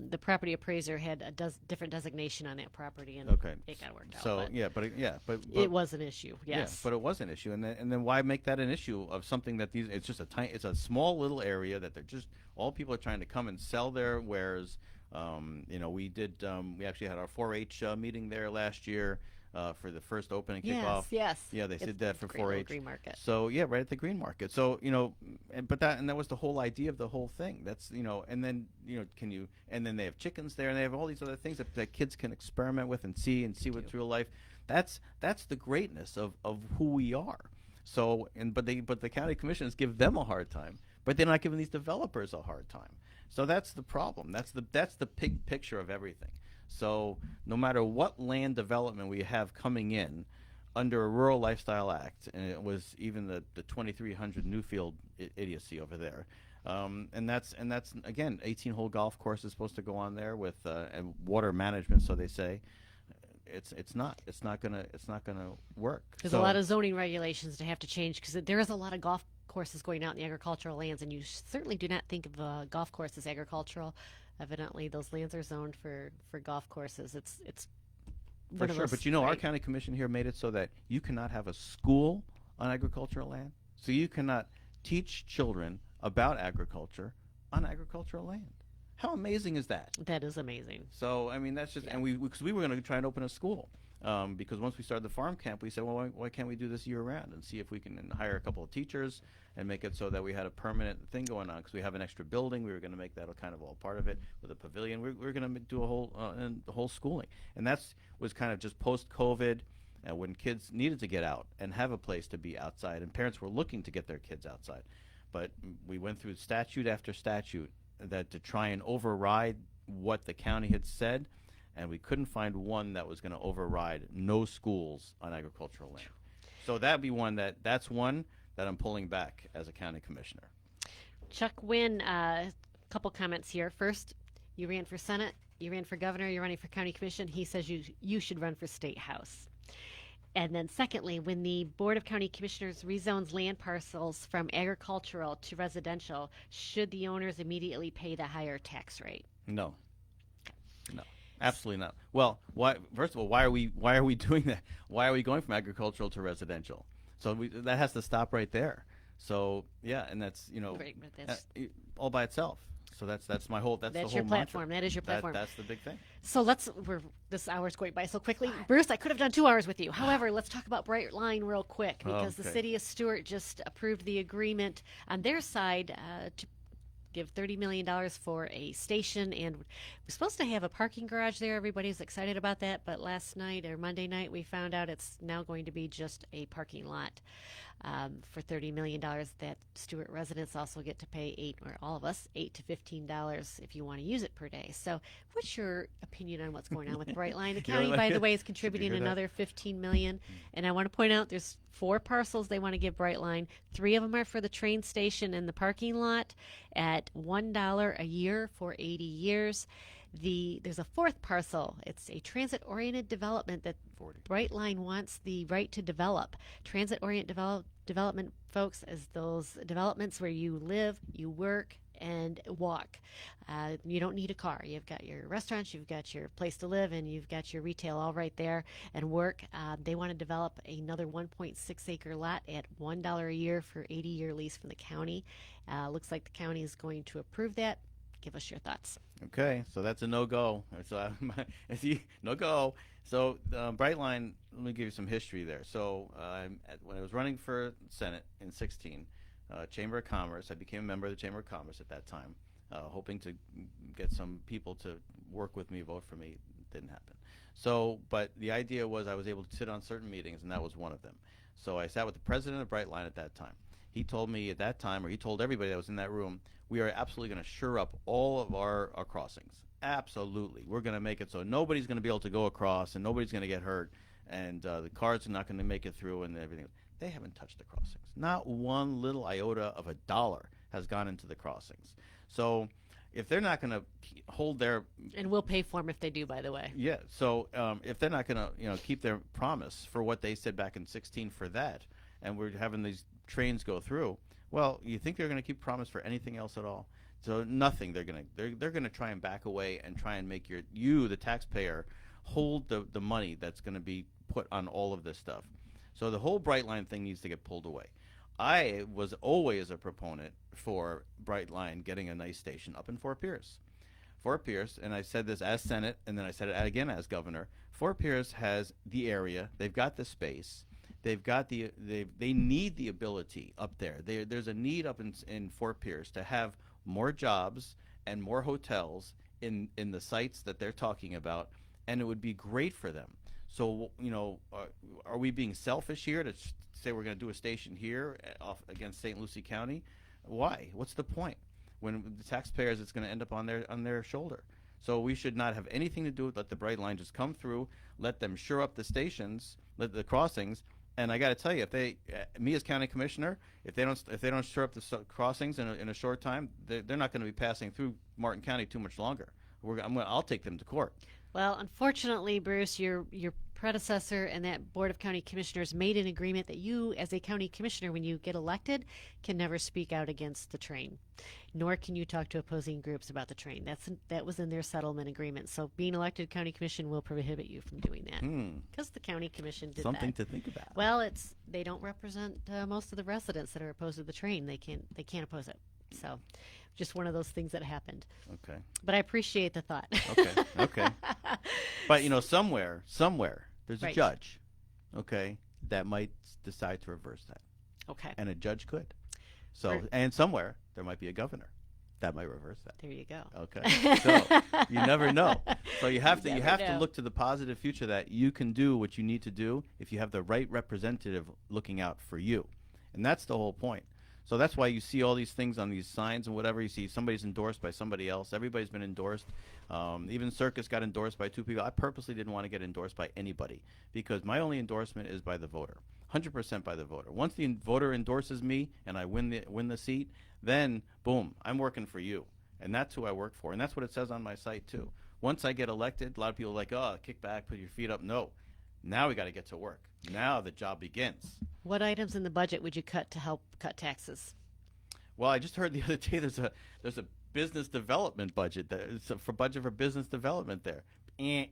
the property appraiser had a different designation on that property, and Okay. it got worked out. So but but it was an issue. yeah, Yes. but it was an issue, and then why make that an issue of something that it's just it's a small little area that they're just all people are trying to come and sell their wares. We actually had our 4-H meeting there last year for the first opening kickoff. Yes. Yeah, they did that for Great little 4-H. green market. So yeah, right at the green market. So that was the whole idea of the whole thing. That's and then and then they have chickens there, and they have all these other things that kids can experiment with and see what's real life. That's the greatness of who we are. So but the county commissioners give them a hard time, but they're not giving these developers a hard time. So that's the problem. That's the big picture of everything. So no matter what land development we have coming in under a Rural Lifestyle Act, and it was even the 2300 Newfield idiocy over there, and that's again 18-hole golf course is supposed to go on there with and water management. So they say it's not gonna work. There's a lot of zoning regulations to have to change because there is a lot of golf courses going out in the agricultural lands, and you certainly do not think of golf course as agricultural. Evidently, those lands are zoned for golf courses. It's for sure. But our county commission here made it so that you cannot have a school on agricultural land. So you cannot teach children about agriculture on agricultural land. How amazing is that? That is amazing. So I mean, that's just and because we were going to try and open a school. Because once we started the farm camp, we said, well, why can't we do this year round and see if we can hire a couple of teachers and make it so that we had a permanent thing going on? Because we have an extra building, we were going to make that kind of all part of it with a pavilion. We're going to do a whole schooling, and that's was kind of just post-COVID, when kids needed to get out and have a place to be outside, and parents were looking to get their kids outside. But we went through statute after statute that to try and override what the county had said. And we couldn't find one that was going to override no schools on agricultural land. So that's one that I'm pulling back as a county commissioner. Chuck Wynn, a couple comments here. First, you ran for Senate, you ran for governor, you're running for county commission. He says you should run for state house. And then secondly, when the Board of County Commissioners rezones land parcels from agricultural to residential, should the owners immediately pay the higher tax rate? No. Absolutely not. Well, why? First of all, why are we doing that? Why are we going from agricultural to residential? So that has to stop right there. So yeah, and that's Right, but that's all by itself. So that's my whole. That's the whole your mantra. platform. That is your platform. That's the big thing. So this hour's going by so quickly. Bruce, I could have done 2 hours with you. However, let's talk about Brightline real quick because the city of Stewart just approved the agreement on their side to give $30 million for a station, and we're supposed to have a parking garage there. Everybody's excited about that, but last night or Monday night we found out it's now going to be just a parking lot for $30 million that Stewart residents also get to pay all of us $8 to $15 if you want to use it per day. So what's your opinion on what's going on with Brightline? The county, by the way, is contributing another $15 million, and I want to point out there's 4 parcels they want to give Brightline. 3 of them are for the train station and the parking lot at $1 a year for 80 years. There's a 4th parcel. It's a transit-oriented development that 40. Brightline wants the right to develop. Transit-oriented development, folks, is those developments where you live, you work, and walk. You don't need a car. You've got your restaurants, you've got your place to live, and you've got your retail all right there and work. They want to develop another 1.6 acre lot at $1 a year for 80-year lease from the county. Looks like the county is going to approve that. Give us your thoughts. Okay, so that's a no-go. So no-go. So Brightline, let me give you some history there. So when I was running for Senate in 2016, Chamber of Commerce, I became a member of the Chamber of Commerce at that time, hoping to get some people to work with me, vote for me. Didn't happen. So, but the idea was I was able to sit on certain meetings, and that was one of them. So I sat with the president of Brightline at that time. He told me at that time, or he told everybody that was in that room, we are absolutely going to shore up all of our crossings. Absolutely. We're going to make it so nobody's going to be able to go across and nobody's going to get hurt, and the cars are not going to make it through and everything. They haven't touched the crossings. Not one little iota of a dollar has gone into the crossings. So if they're not going to hold their... And we'll pay for them if they do, by the way. Yeah. So if they're not going to keep their promise for what they said back in 2016 for that, and we're having these trains go through, well, you think they're going to keep promise for anything else at all? So nothing. They're gonna try and back away and try and make you the taxpayer hold the money that's gonna be put on all of this stuff. So the whole Brightline thing needs to get pulled away. I was always a proponent for Brightline getting a nice station up in Fort Pierce. Fort Pierce, and I said this as Senate, and then I said it again as governor. Fort Pierce has the area. They've got the space. They've got they need the ability up there. There's a need up in Fort Pierce to have more jobs and more hotels in the sites that they're talking about, and it would be great for them. So, are we being selfish here to say we're going to do a station here off against St. Lucie County? Why? What's the point? When the taxpayers, it's going to end up on their shoulder. So we should not have anything to do with let the Brightline just come through, let them shore up the stations, let the crossings. And I got to tell you, if me as county commissioner, if they don't shore up the crossings in a short time, they're not going to be passing through Martin County too much longer. I'll take them to court. Well, unfortunately, Bruce, your predecessor and that Board of County Commissioners made an agreement that you, as a county commissioner, when you get elected, can never speak out against the train, nor can you talk to opposing groups about the train. That was in their settlement agreement. So being elected county commission will prohibit you from doing that because the county commission did Something that. to think about. Well, they don't represent most of the residents that are opposed to the train. They can't oppose it. So just one of those things that happened. Okay. But I appreciate the thought. Okay. But somewhere there's a Right. judge, okay, that might decide to reverse that. Okay. And a judge could. So Right. and somewhere there might be a governor that might reverse that. There you go. Okay. So you never know. So you have never to know. look to the positive future that you can do what you need to do if you have the right representative looking out for you. And that's the whole point. So that's why you see all these things on these signs and whatever. You see somebody's endorsed by somebody else. Everybody's been endorsed. Even Circus got endorsed by two people. I purposely didn't want to get endorsed by anybody because my only endorsement is by the voter, 100% by the voter. Once the voter endorses me and I win the seat, then boom, I'm working for you. And that's who I work for. And that's what it says on my site too. Once I get elected, a lot of people are like, oh, kick back, put your feet up. No. Now we got to get to work. Now the job begins. What items in the budget would you cut to help cut taxes? Well, I just heard the other day there's a business development budget budget for business development there.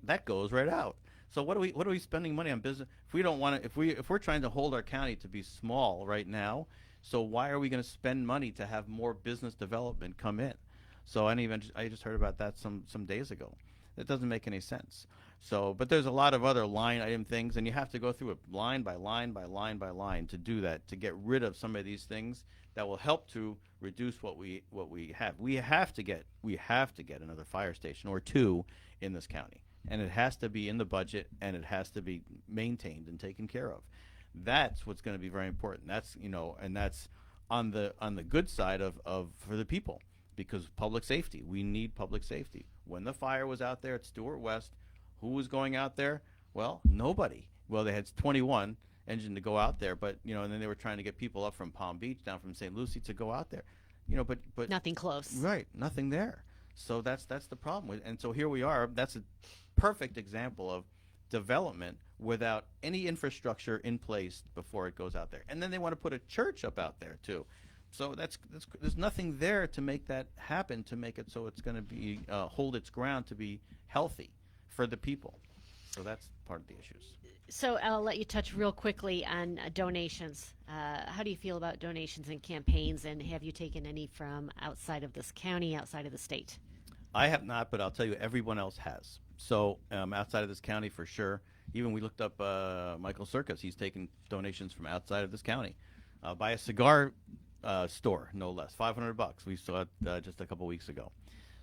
That goes right out. So what are we spending money on business if we don't want to if we're trying to hold our county to be small right now? So why are we going to spend money to have more business development come in? So I just heard about that some days ago. That doesn't make any sense. So, but there's a lot of other line item things, and you have to go through it line by line by line by line to do that, to get rid of some of these things that will help to reduce what we have. We have to get another fire station or two in this county, and it has to be in the budget, and it has to be maintained and taken care of. That's what's going to be very important. That's and that's on the good side of for the people, because public safety. We need public safety. When the fire was out there at Stewart West, who was going out there? Well, nobody. Well, they had 21 engine to go out there, but and then they were trying to get people up from Palm Beach, down from St. Lucie to go out there. But Nothing close. Right, nothing there. So that's the problem. And so here we are. That's a perfect example of development without any infrastructure in place before it goes out there. And then they want to put a church up out there too. So there's nothing there to make that happen, to make it so it's going to be hold its ground, to be healthy for the people. So that's part of the issues. So I'll let you touch real quickly on donations. How do you feel about donations and campaigns, and have you taken any from outside of this county, outside of the state? I have not, but I'll tell you, everyone else has. So outside of this county, for sure. Even we looked up Michael Circus. He's taken donations from outside of this county. Buy a cigar store, no less, $500. We saw it just a couple weeks ago.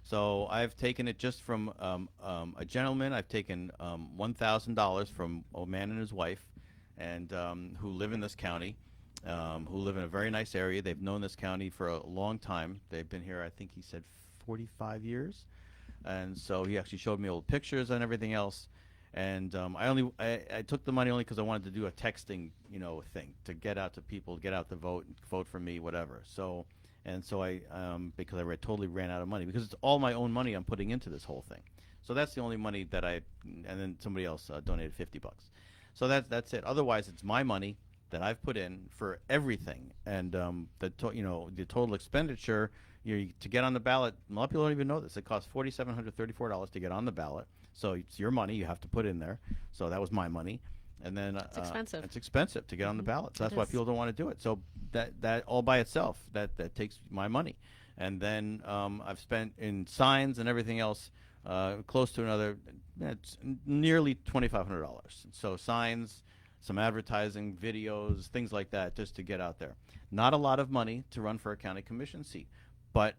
So I've taken it just from a gentleman. I've taken $1,000 from a man and his wife, and who live in this county, who live in a very nice area. They've known this county for a long time. They've been here, I think he said, 45 years. And so he actually showed me old pictures and everything else. And I took the money only because I wanted to do a texting, thing to get out to people, get out the vote for me, whatever. So I because I totally ran out of money, because it's all my own money I'm putting into this whole thing. So that's the only money that and then somebody else donated $50. So that's it. Otherwise, it's my money that I've put in for everything, and the total expenditure To get on the ballot, a lot of people don't even know this. It costs $4,734 to get on the ballot. So it's your money you have to put in there. So that was my money. And then it's expensive. It's expensive to get on the ballot. So that's why people don't want to do it. So that all by itself, that takes my money. And then I've spent in signs and everything else close to another, it's nearly $2,500. So signs, some advertising, videos, things like that, just to get out there. Not a lot of money to run for a county commission seat. But,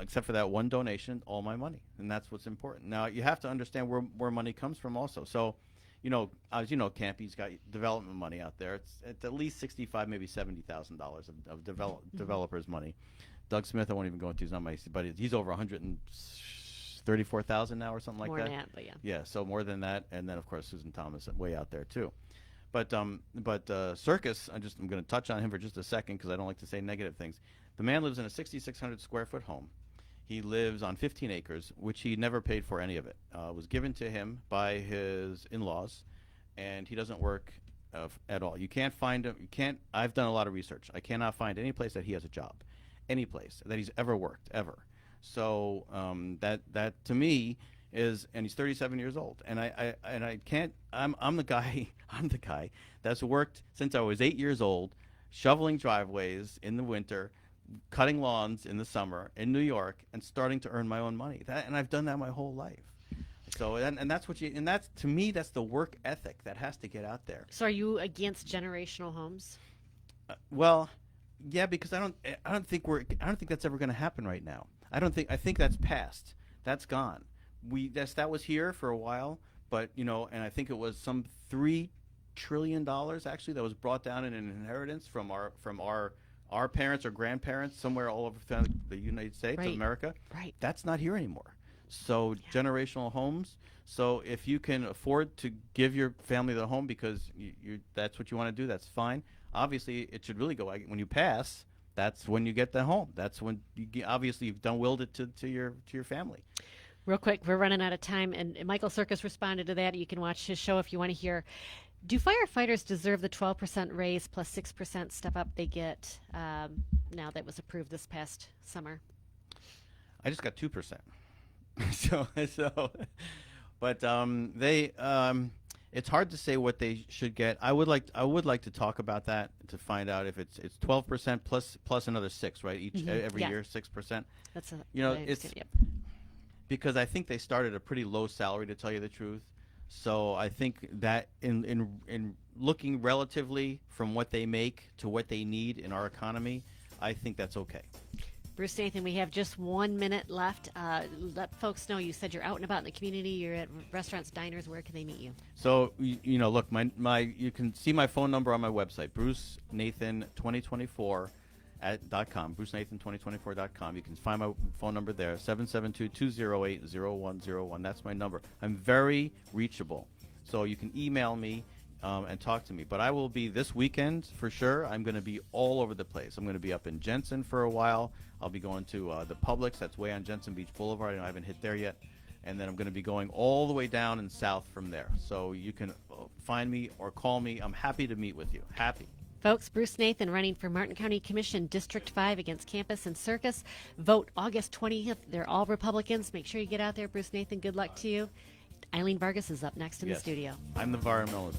except for that one donation, all my money. And that's what's important. Now, you have to understand where money comes from also. So, as you know, Campy's got development money out there. It's at least $65,000, maybe $70,000 of developers' money. Doug Smith, I won't even go into, he's not my, but he's over $134,000 now or something like that. More than that, but yeah. Yeah, so more than that. And then, of course, Susan Thomas way out there, too. But Circus, I'm going to touch on him for just a second because I don't like to say negative things. The man lives in a 6,600 square foot home. He lives on 15 acres, which he never paid for any of it. It was given to him by his in-laws, and he doesn't work at all. You can't find him. I've done a lot of research. I cannot find any place that he has a job, any place that he's ever worked, ever. So that to me is, and he's 37 years old, and I can't. I'm the guy. I'm the guy that's worked since I was 8 years old, shoveling driveways in the winter, cutting lawns in the summer in New York, and starting to earn my own money. And I've done that my whole life. So and that's that's to me, that's the work ethic that has to get out there. So are you against generational homes? Well, yeah, because I don't think that's ever going to happen right now. I think that's past. That's gone. That was here for a while, but and I think it was some $3 trillion actually that was brought down in an inheritance from our parents or grandparents somewhere all over the United States of America. Right. That's not here anymore. So generational homes. So if you can afford to give your family the home because that's what you want to do, that's fine. Obviously, it should really go when you pass. That's when you get the home. That's when obviously you've willed it to your family. Real quick, we're running out of time, and Michael Circus responded to that. You can watch his show if you want to hear. Do firefighters deserve the 12% raise plus 6% step up they get now that was approved this past summer? I just got 2%. But it's hard to say what they should get. I would like to talk about that to find out if it's 12% plus another 6, right? Every year 6%. That's it's because I think they started a pretty low salary, to tell you the truth. So I think that in looking relatively from what they make to what they need in our economy, I think that's okay. Bruce Nathan, we have just 1 minute left. Let folks know, you said you're out and about in the community. You're at restaurants, diners. Where can they meet you? So, look, you can see my phone number on my website, BruceNathan2024.com, BruceNathan2024.com. You can find my phone number there, 772-208-0101. That's my number. I'm very reachable, so you can email me and talk to me. But I will be this weekend for sure. I'm going to be all over the place. I'm going to be up in Jensen for a while. I'll be going to the Publix. That's way on Jensen Beach Boulevard. I haven't hit there yet. And then I'm going to be going all the way down and south from there. So you can find me or call me. I'm happy to meet with you. Happy. Folks, Bruce Nathan running for Martin County Commission District 5 against Campus and Circus. Vote August 20th. They're all Republicans. Make sure you get out there. Bruce Nathan, good luck to you. Eileen Vargas is up next in the studio. I'm the environmentalist.